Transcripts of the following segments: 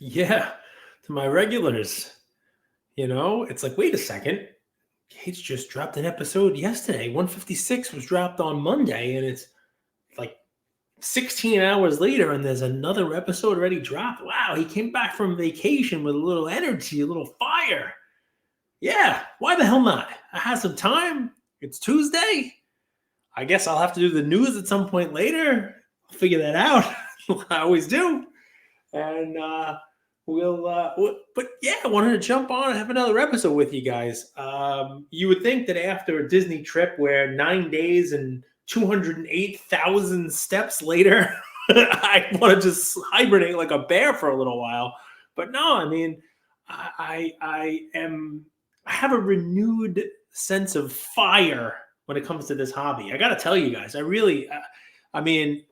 Yeah, to my regulars. It's like, wait a second. Gates just dropped an episode yesterday. 156 was dropped on Monday, and it's like 16 hours later, and there's another episode already dropped. Wow, he came back from vacation with a little energy, a little fire. Yeah, why the hell not? I have some time. It's Tuesday. I guess I'll have to do the news at some point later. I'll figure that out. I always do. And but yeah, I wanted to jump on and have another episode with you guys. You would think that after a Disney trip where 9 days and 208,000 steps later, I want to just hibernate like a bear for a little while. But no, I mean, I have a renewed sense of fire when it comes to this hobby. I got to tell you guys, I mean,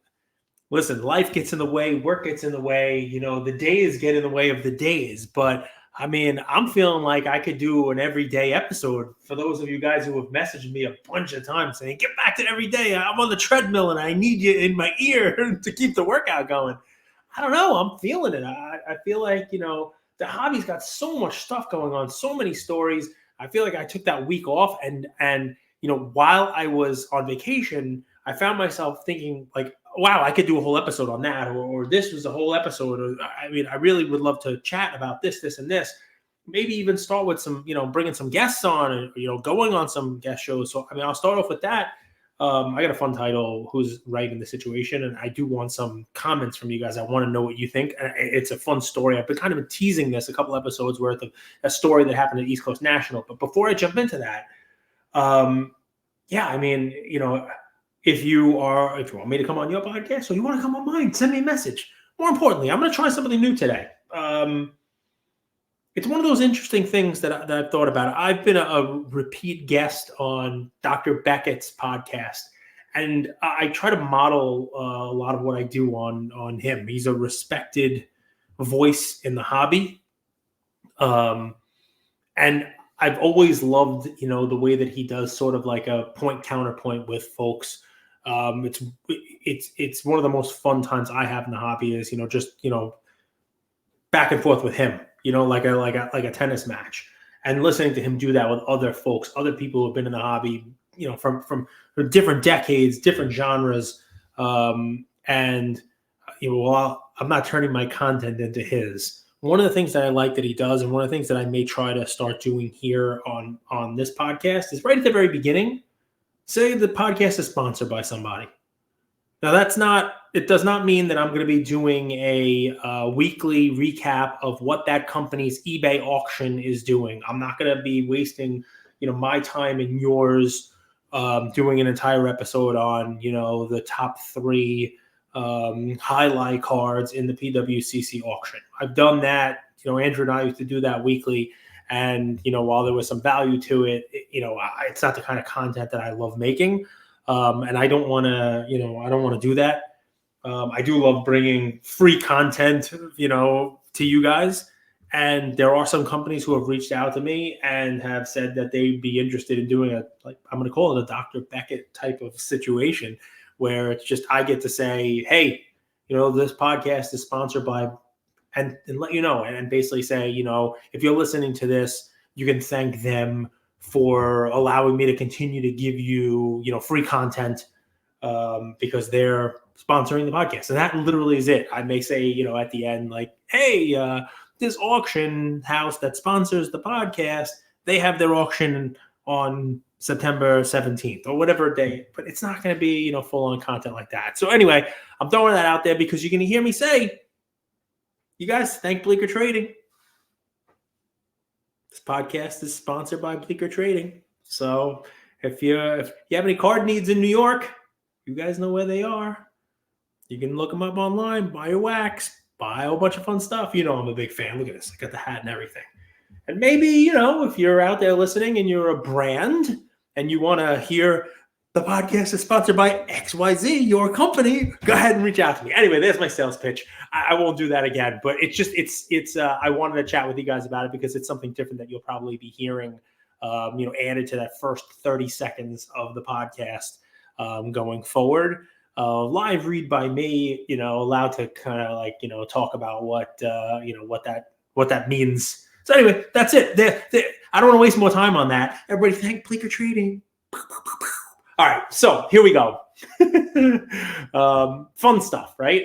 listen, life gets in the way, work gets in the way, the days get in the way of the days. But I mean, I'm feeling like I could do an everyday episode for those of you guys who have messaged me a bunch of times saying, get back to every day. I'm on the treadmill and I need you in my ear to keep the workout going. I don't know. I'm feeling it. I feel like, the hobby's got so much stuff going on, so many stories. I feel like I took that week off and while I was on vacation, I found myself thinking like, wow, I could do a whole episode on that, or this was a whole episode. Or, I mean, I really would love to chat about this, and this. Maybe even start with some, bringing some guests on, and going on some guest shows. So, I mean, I'll start off with that. I got a fun title, Who's Right in the Situation, and I do want some comments from you guys. I want to know what you think. It's a fun story. I've been kind of teasing this a couple episodes worth of a story that happened at East Coast National. But before I jump into that, yeah, I mean, if you want me to come on your podcast or you want to come on mine, send me a message. More importantly, I'm going to try something new today. It's one of those interesting things that I've thought about. I've been a repeat guest on Dr. Beckett's podcast, and I try to model a lot of what I do on him. He's a respected voice in the hobby. And I've always loved, the way that he does sort of like a point counterpoint with folks. It's one of the most fun times I have in the hobby is, just, back and forth with him, like a tennis match, and listening to him do that with other folks, other people who have been in the hobby, from different decades, different genres. And, while I'm not turning my content into his, one of the things that I like that he does, and one of the things that I may try to start doing here on this podcast is right at the very beginning, say the podcast is sponsored by somebody. Now it does not mean that I'm going to be doing a weekly recap of what that company's eBay auction is doing. I'm not going to be wasting, my time and yours doing an entire episode on, the top 3 highlight cards in the PWCC auction. I've done that. Andrew and I used to do that weekly. And, while there was some value to it, it's not the kind of content that I love making. And I don't want to, do that. I do love bringing free content, to you guys. And there are some companies who have reached out to me and have said that they'd be interested in doing I'm going to call it a Dr. Beckett type of situation, where it's just, I get to say, hey, this podcast is sponsored by, and let you know, and basically say, if you're listening to this, you can thank them for allowing me to continue to give you, free content because they're sponsoring the podcast. And that literally is it. I may say, at the end, like, hey, this auction house that sponsors the podcast, they have their auction on September 17th or whatever day, but it's not going to be, full on content like that. So anyway, I'm throwing that out there because you're going to hear me say, you guys thank Bleecker Trading. This podcast is sponsored by Bleecker Trading. So if you have any card needs in New York, you guys know where they are. You can look them up online, buy your wax, buy a whole bunch of fun stuff. I'm a big fan. Look at this. I got the hat and everything. And maybe, if you're out there listening and you're a brand and you want to hear the podcast is sponsored by XYZ, your company, go ahead and reach out to me. Anyway, there's my sales pitch. I won't do that again, but I wanted to chat with you guys about it because it's something different that you'll probably be hearing, added to that first 30 seconds of the podcast going forward. live read by me, allowed to kind of like, talk about what that means. So anyway, that's it. I don't want to waste more time on that. Everybody thank Bleecker Trading. All right, so here we go. Fun stuff, right?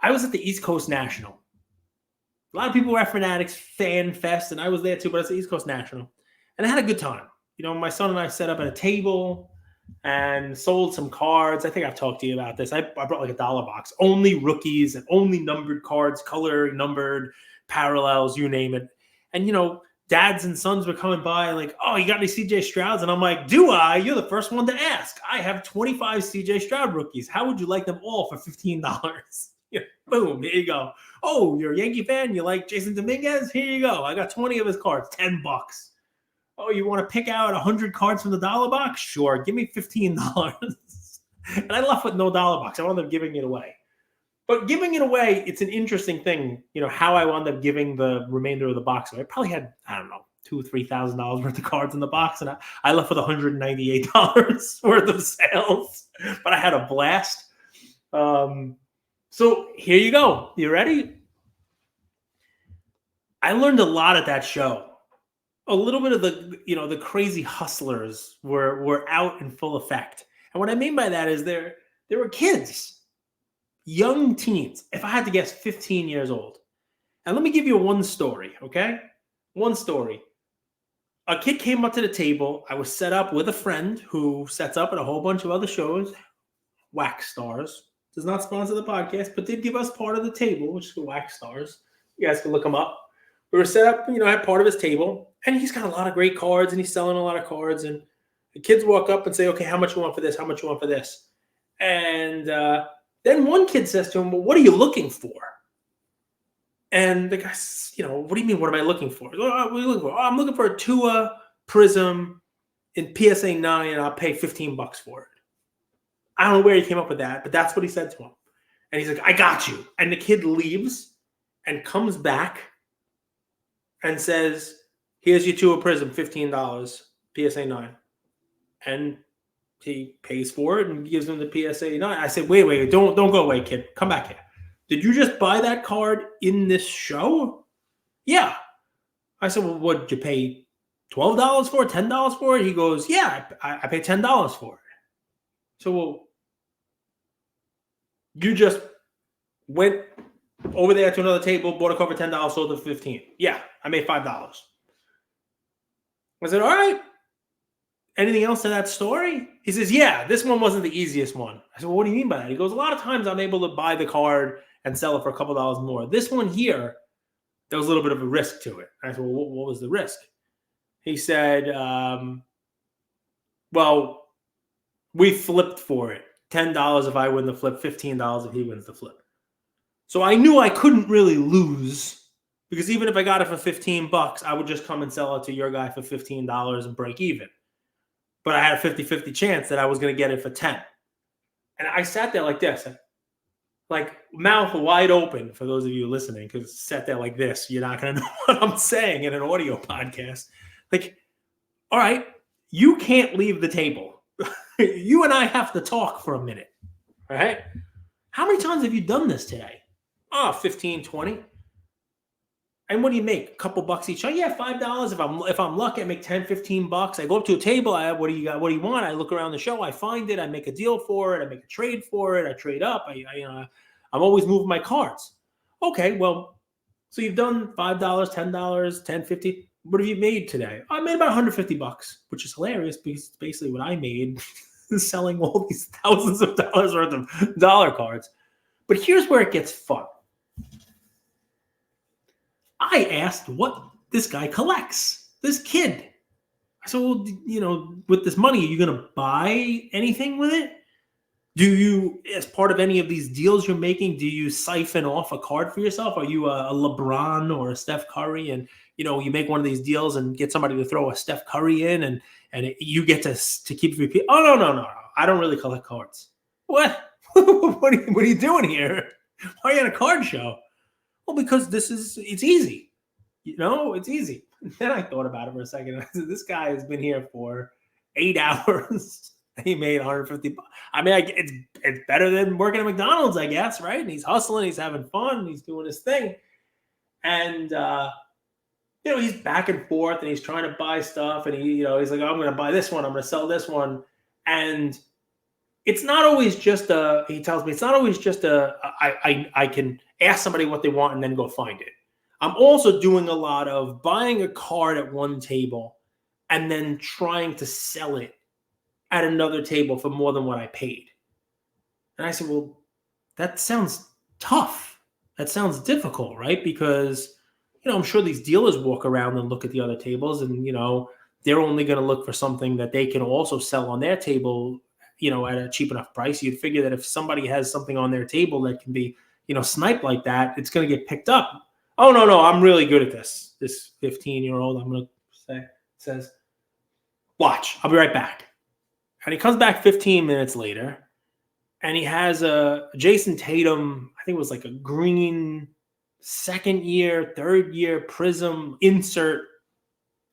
I was at the East Coast National. A lot of people were at Fanatics Fan Fest, and I was there too, but it's the East Coast National. And I had a good time. My son and I set up at a table and sold some cards. I think I've talked to you about this. I brought like a $1 box, only rookies and only numbered cards, color numbered, parallels, you name it. And, dads and sons were coming by like, oh, you got any CJ Strouds? And I'm like, do I? You're the first one to ask. I have 25 CJ Stroud rookies. How would you like them all for $15? Boom, here you go. Oh, you're a Yankee fan? You like Jason Dominguez? Here you go. I got 20 of his cards, $10. Oh, you want to pick out 100 cards from the $1 box? Sure, give me $15. And I left with no $1 box. I wound up giving it away. But giving it away, it's an interesting thing, how I wound up giving the remainder of the box. So I probably had, I don't know, $2,000 or $3,000 worth of cards in the box, and I left with $198 worth of sales. But I had a blast. So here you go. You ready? I learned a lot at that show. A little bit of the crazy hustlers were out in full effect. And what I mean by that is there were kids. Young teens, if I had to guess, 15 years old. And let me give you one story, okay? One story. A kid came up to the table. I was set up with a friend who sets up at a whole bunch of other shows. Wax Stars. Does not sponsor the podcast, but did give us part of the table, which is the Wax Stars. You guys can look them up. We were set up, at part of his table. And he's got a lot of great cards, and he's selling a lot of cards. And the kids walk up and say, okay, how much you want for this? How much you want for this? And then one kid says to him, well, what are you looking for? And the guy says, what do you mean, what am I looking for? What are you looking for? Oh, I'm looking for a Tua Prism in PSA 9, and I'll pay $15 for it. I don't know where he came up with that, but that's what he said to him. And he's like, I got you. And the kid leaves and comes back and says, here's your Tua Prism, $15, PSA 9. And he pays for it and gives him the PSA 9. I said, wait, don't go away, kid. Come back here. Did you just buy that card in this show? Yeah. I said, well, what, did you pay $12 for it, $10 for it? He goes, yeah, I paid $10 for it. So, well, you just went over there to another table, bought a card for $10, sold it for $15. Yeah, I made $5. I said, all right. Anything else to that story? He says, yeah, this one wasn't the easiest one. I said, well, what do you mean by that? He goes, a lot of times I'm able to buy the card and sell it for a couple dollars more. This one here, there was a little bit of a risk to it. I said, well, what was the risk? He said, well, we flipped for it. $10 if I win the flip, $15 if he wins the flip. So I knew I couldn't really lose, because even if I got it for $15, I would just come and sell it to your guy for $15 and break even. But I had a 50-50 chance that I was going to get it for 10. And I sat there like this, like mouth wide open for those of you listening, because sat there like this. You're not going to know what I'm saying in an audio podcast. Like, all right, you can't leave the table. You and I have to talk for a minute. All right? How many times have you done this today? Oh, 15, 20. And what do you make? A couple bucks each? Oh, yeah, $5. If I'm lucky, I make 10, 15 bucks. I go up to a table. What do you got? What do you want? I look around the show. I find it. I make a deal for it. I make a trade for it. I trade up. I'm always moving my cards. Okay, well, so you've done $5, $10, 10, 50. What have you made today? I made about $150, which is hilarious because it's basically what I made selling all these thousands of dollars worth of dollar cards. But here's where it gets fun. I asked what this guy collects, this kid. I said, well, with this money, are you going to buy anything with it? Do you, as part of any of these deals you're making, do you siphon off a card for yourself? Are you a LeBron or a Steph Curry, and you make one of these deals and get somebody to throw a Steph Curry in, and you get to keep repeating? Oh, no. I don't really collect cards. What? What are you doing here? Why are you at a card show? Well, because it's easy. It's easy. And then I thought about it for a second. I said, this guy has been here for 8 hours He made 150. I mean, it's better than working at McDonald's, I guess, right? And he's hustling, he's having fun, he's doing his thing. And he's back and forth and he's trying to buy stuff, and he's like, oh, I'm going to buy this one, I'm going to sell this one. And it's not always just he tells me it's not always just I can ask somebody what they want and then go find it. I'm also doing a lot of buying a card at one table and then trying to sell it at another table for more than what I paid. And I said, well, that sounds tough. That sounds difficult, right? Because, I'm sure these dealers walk around and look at the other tables, and, they're only going to look for something that they can also sell on their table, at a cheap enough price. You'd figure that if somebody has something on their table that can be, sniped like that, it's going to get picked up. Oh, no, I'm really good at this. This 15-year-old, I'm going to say, says, watch, I'll be right back. And he comes back 15 minutes later, and he has a Jason Tatum, I think it was like a green second year, third year Prism insert,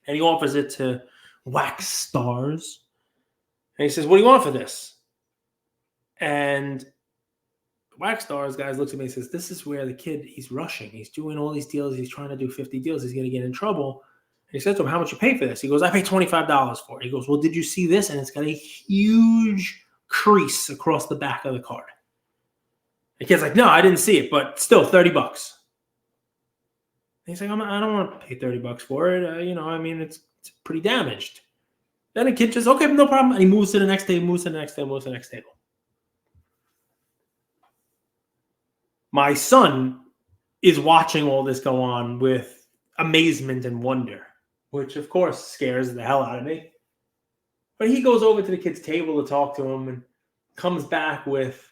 and he offers it to Wax Stars. And he says, what do you want for this? And Wax Stars guys looks at me and says, this is where the kid, he's rushing. He's doing all these deals. He's trying to do 50 deals. He's going to get in trouble. And he says to him, how much you pay for this? He goes, I paid $25 for it. He goes, well, did you see this? And it's got a huge crease across the back of the card. The kid's like, no, I didn't see it, but still $30. He's like, I don't want to pay $30 for it. It's pretty damaged. Then the kid just, okay, no problem. And he moves to the next table, moves to the next table, moves to the next table. My son is watching all this go on with amazement and wonder, which of course scares the hell out of me. But he goes over to the kid's table to talk to him and comes back with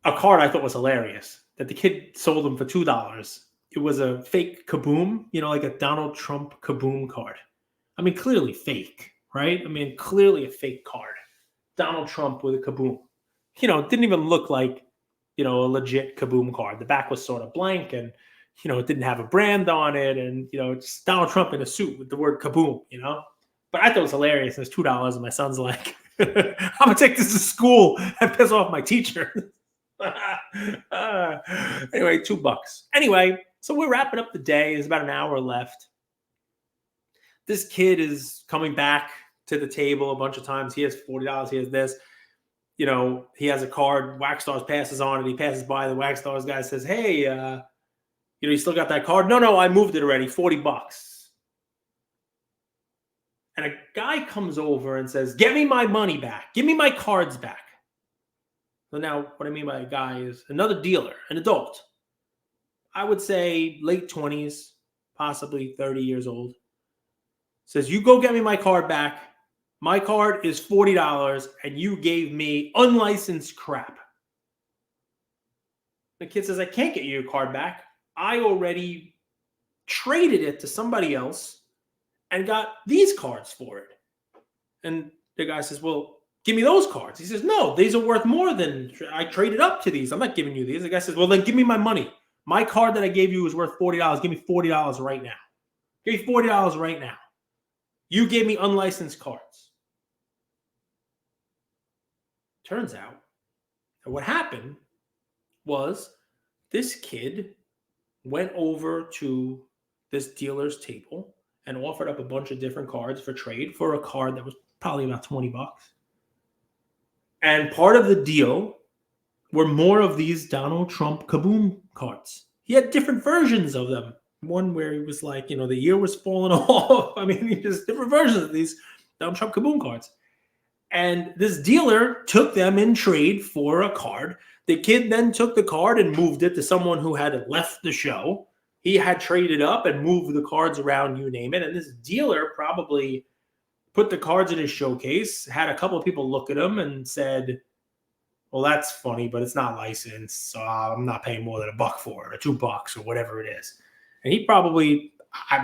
a card I thought was hilarious that the kid sold him for $2. It was a fake Kaboom, like a Donald Trump Kaboom card. I mean, clearly fake, right? I mean, clearly a fake card. Donald Trump with a Kaboom. It didn't even look like, a legit Kaboom card. The back was sort of blank, and, it didn't have a brand on it, and, it's Donald Trump in a suit with the word Kaboom, But I thought it was hilarious. It's $2, and my son's like, I'm going to take this to school and piss off my teacher. Anyway, $2. Anyway, so we're wrapping up the day. There's about an hour left. This kid is coming back to the table a bunch of times. He has $40. He has this. He has a card. Wax Stars passes on it. He passes by. The Wax Stars guy says, hey, you still got that card? No, I moved it already. $40. And a guy comes over and says, get me my money back. Give me my cards back. So now what I mean by a guy is another dealer, an adult. I would say late 20s, possibly 30 years old. Says, you go get me my card back. My card is $40, and you gave me unlicensed crap. The kid says, I can't get you your card back. I already traded it to somebody else and got these cards for it. And the guy says, well, give me those cards. He says, no, these are worth more than I traded up to these. I'm not giving you these. The guy says, well, then give me my money. My card that I gave you is worth $40. Give me $40 right now. Give me $40 right now. You gave me unlicensed cards. Turns out that what happened was this kid went over to this dealer's table and offered up a bunch of different cards for trade for a card that was probably about $20. And part of the deal were more of these Donald Trump Kaboom cards. He had different versions of them. One where he was like, the ear was falling off. I mean, just different versions of these Donald Trump Kaboom cards. And this dealer took them in trade for a card. The kid then took the card and moved it to someone who had left the show. He had traded up and moved the cards around, you name it. And this dealer probably put the cards in his showcase, had a couple of people look at them and said, well, that's funny, but it's not licensed, so I'm not paying more than $1 for it, or $2 or whatever it is. And he probably,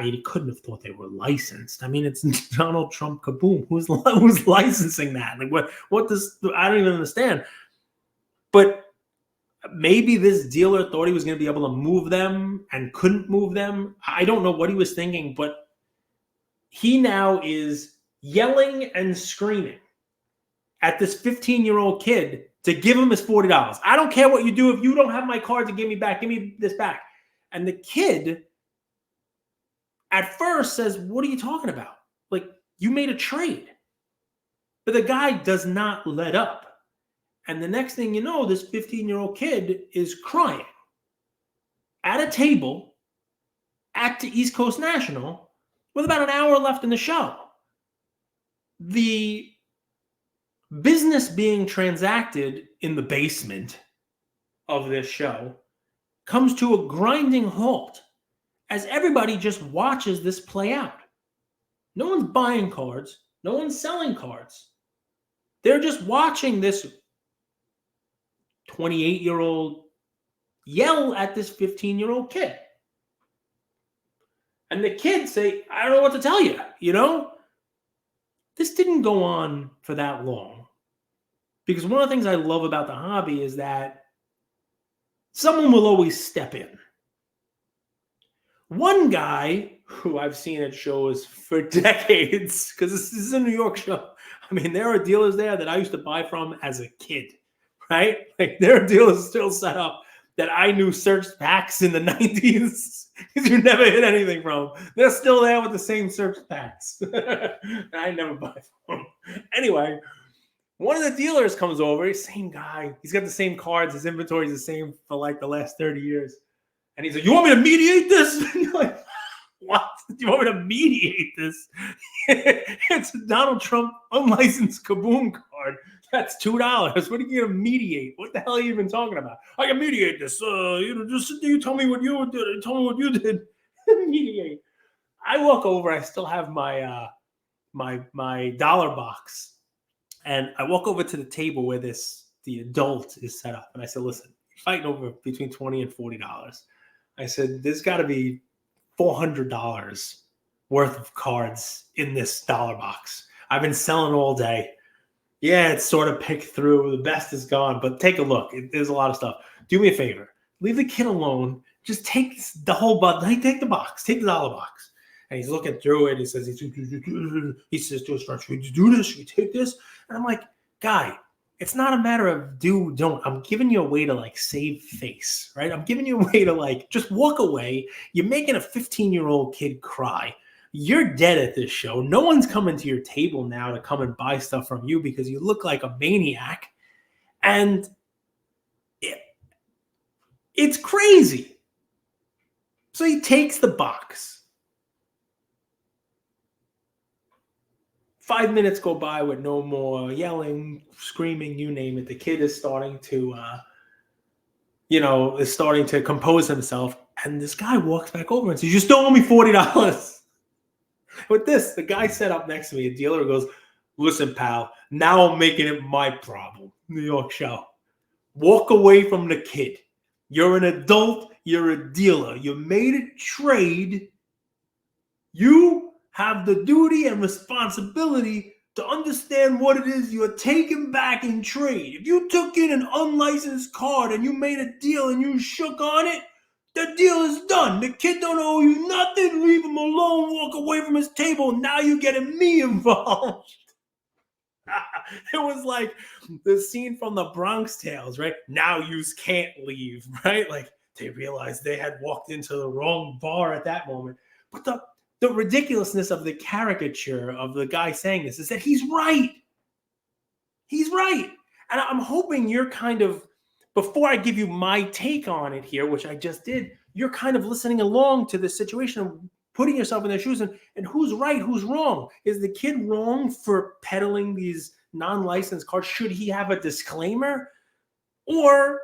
he couldn't have thought they were licensed. I mean, it's Donald Trump Kaboom. Who's licensing that? Like, what does, I don't even understand. But maybe this dealer thought he was going to be able to move them and couldn't move them. I don't know what he was thinking, but he now is yelling and screaming at this 15-year-old kid to give him his $40. I don't care what you do. If you don't have my card to give me back, give me this back. And the kid at first says, what are you talking about? Like, you made a trade. But the guy does not let up. And the next thing you know, this 15-year-old kid is crying at a table at the East Coast National with about an hour left in the show. The business being transacted in the basement of this show comes to a grinding halt as everybody just watches this play out. No one's buying cards. No one's selling cards. They're just watching this 28-year-old yell at this 15-year-old kid. And the kids say, I don't know what to tell you, you know? This didn't go on for that long. Because one of the things I love about the hobby is that someone will always step in. One guy who I've seen at shows for decades, because this is a New York show. I mean, there are dealers there that I used to buy from as a kid, right? Like, there are dealers still set up that I knew searched packs in the 90s because you never hit anything from. They're still there with the same search packs. I never buy from them. Anyway, one of the dealers comes over, same guy. He's got the same cards. His inventory is the same for like the last 30 years. And he's like, you want me to mediate this? And you're like, what? Do you want me to mediate this? It's a Donald Trump unlicensed Kaboom card. That's $2. What are you going to mediate? What the hell are you even talking about? I can mediate this. Just you tell me what you did. Tell me what you did. Mediate. I walk over. I still have my my dollar box, and I walk over to the table where the adult is set up, and I said, "Listen, you're fighting over between $20 and $40. I said, there's got to be $400 worth of cards in this dollar box. I've been selling all day. Yeah, it's sort of picked through. The best is gone, but take a look. There's a lot of stuff. Do me a favor. Leave the kid alone. Just take the whole take the box. Take the dollar box." And he's looking through it. He says, to his friend, should we do this? Should we take this? And I'm like, guy, it's not a matter of do, don't. I'm giving you a way to like save face, right? I'm giving you a way to like just walk away. You're making a 15-year-old kid cry. You're dead at this show. No one's coming to your table now to come and buy stuff from you because you look like a maniac. And it's crazy. So he takes the box. 5 minutes go by with no more yelling, screaming, you name it. The kid is starting to, compose himself. And this guy walks back over and says, "You still owe me $40. With this, the guy sat up next to me, a dealer, goes, "Listen, pal, now I'm making it my problem." New York show. Walk away from the kid. You're an adult. You're a dealer. You made a trade. You have the duty and responsibility to understand what it is you're taking back in trade. If you took in an unlicensed card and you made a deal and you shook on it, the deal is done. The kid don't owe you nothing. Leave him alone. Walk away from his table. Now you're getting me involved. It was like the scene from the Bronx Tales, right? Now you can't leave, right? Like they realized they had walked into the wrong bar at that moment. But the ridiculousness of the caricature of the guy saying this is that he's right. He's right. And I'm hoping you're kind of, before I give you my take on it here, which I just did, you're kind of listening along to the situation, putting yourself in their shoes, and who's right, who's wrong. Is the kid wrong for peddling these non-licensed cards? Should he have a disclaimer? Or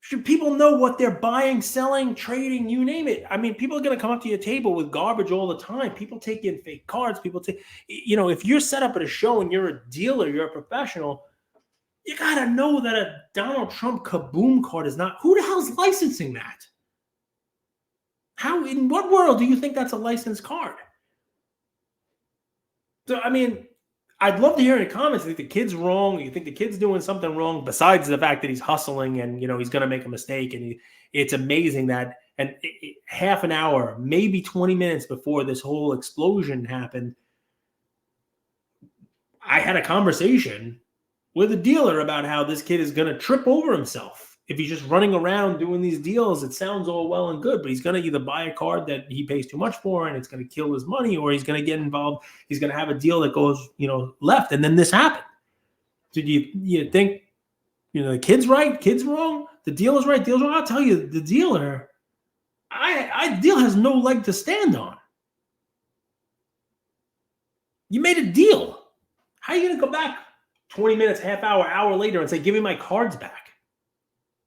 should people know what they're buying, selling, trading, you name it? I mean, people are going to come up to your table with garbage all the time. People take in fake cards. People take, if you're set up at a show and you're a dealer, you're a professional, you got to know that a Donald Trump Kaboom card is not, who the hell's licensing that? How, in what world do you think that's a licensed card? So, I mean, I'd love to hear in the comments, you think the kid's wrong? You think the kid's doing something wrong besides the fact that he's hustling and, he's going to make a mistake. And it's amazing that half an hour, maybe 20 minutes before this whole explosion happened, I had a conversation with a dealer about how this kid is going to trip over himself. If he's just running around doing these deals, it sounds all well and good, but he's going to either buy a card that he pays too much for and it's going to kill his money, or he's going to get involved. He's going to have a deal that goes, left. And then this happened. Did you think, the kid's right, kid's wrong? The dealer's right, dealer's wrong? I'll tell you, the dealer, deal has no leg to stand on. You made a deal. How are you going to go back 20 minutes, half hour, hour later and say, give me my cards back?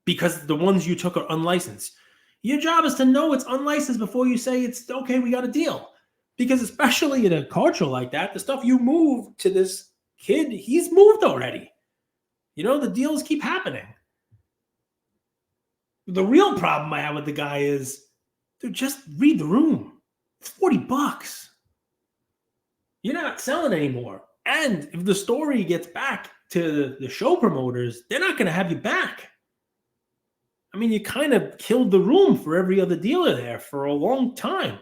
Because the ones you took are unlicensed. Your job is to know it's unlicensed before you say it's okay, we got a deal. Because especially in a card show like that, the stuff you move to this kid, he's moved already. The deals keep happening. The real problem I have with the guy is, dude, just read the room. It's $40. You're not selling anymore. And if the story gets back to the show promoters, they're not going to have you back. I mean, you kind of killed the room for every other dealer there for a long time.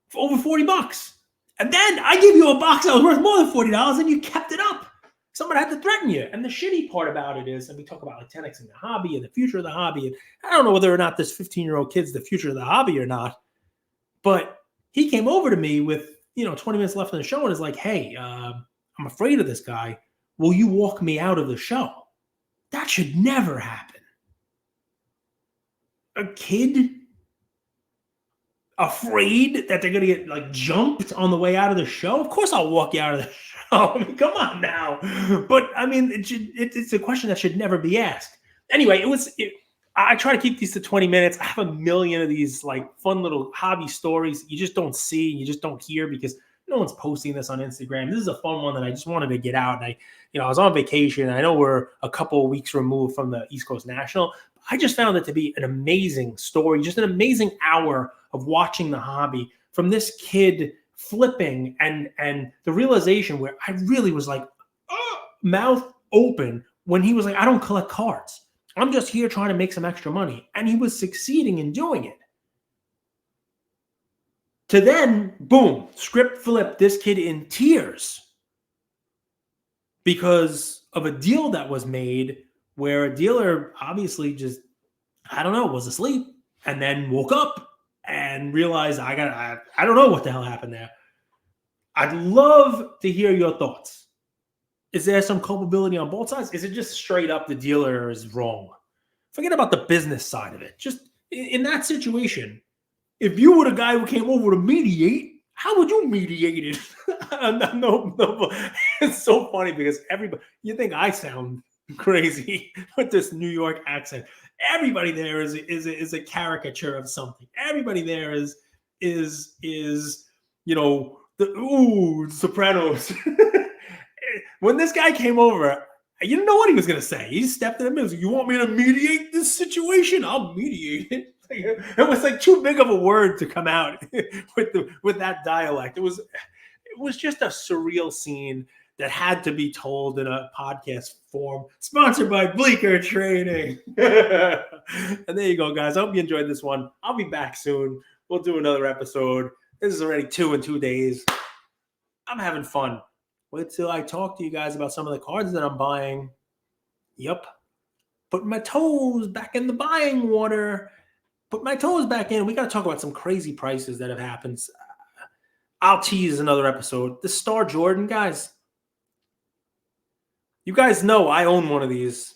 For over $40. And then I give you a box that was worth more than $40 and you kept it up. Someone had to threaten you. And the shitty part about it is, and we talk about like 10X in the hobby and the future of the hobby. And I don't know whether or not this 15-year-old kid's the future of the hobby or not. But he came over to me with, 20 minutes left in the show and is like, hey, I'm afraid of this guy. Will you walk me out of the show? That should never happen. A kid afraid that they're going to get like jumped on the way out of the show? Of course I'll walk you out of the show. I mean, come on now. But I mean, it's a question that should never be asked. Anyway, I try to keep these to 20 minutes. I have a million of these like fun little hobby stories you just don't see, you just don't hear because no one's posting this on Instagram. This is a fun one that I just wanted to get out. And I was on vacation. I know we're a couple of weeks removed from the East Coast National. I just found it to be an amazing story, just an amazing hour of watching the hobby from this kid flipping and the realization where I really was like, mouth open when he was like, I don't collect cards. I'm just here trying to make some extra money. And he was succeeding in doing it. To then, boom, script flip, this kid in tears because of a deal that was made where a dealer obviously just, was asleep and then woke up and realized I don't know what the hell happened there. I'd love to hear your thoughts. Is there some culpability on both sides? Is it just straight up the dealer is wrong? Forget about the business side of it. Just in that situation, if you were the guy who came over to mediate, how would you mediate it? No, it's so funny because you think I sound crazy with this New York accent. Everybody there is a caricature of something. Everybody there is the Sopranos. When this guy came over, you didn't know what he was going to say. He stepped in the middle. You want me to mediate this situation? I'll mediate it. It was like too big of a word to come out with that dialect. It was just a surreal scene that had to be told in a podcast form. Sponsored by Bleecker Training. And there you go, guys. I hope you enjoyed this one. I'll be back soon. We'll do another episode. This is already 2 in 2 days. I'm having fun. Wait till I talk to you guys about some of the cards that I'm buying. Yep. Put my toes back in the buying water. Put my toes back in. We got to talk about some crazy prices that have happened. I'll tease another episode. The Star Jordan, guys. You guys know I own one of these.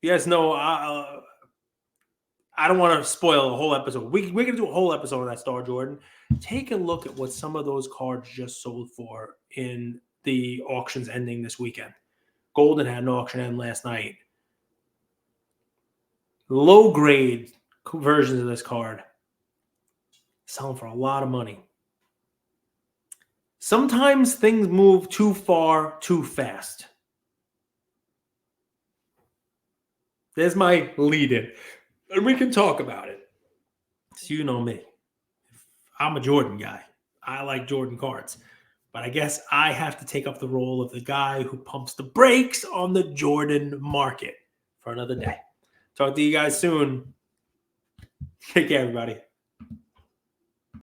You guys know I don't want to spoil a whole episode. We're going to do a whole episode on that Star Jordan. Take a look at what some of those cards just sold for in the auctions ending this weekend. Golden had an auction end last night. Low grade versions of this card selling for a lot of money. Sometimes things move too far, too fast. There's my lead-in. And we can talk about it. So you know me. I'm a Jordan guy. I like Jordan cards. But I guess I have to take up the role of the guy who pumps the brakes on the Jordan market for another day. Talk to you guys soon. Take care, everybody.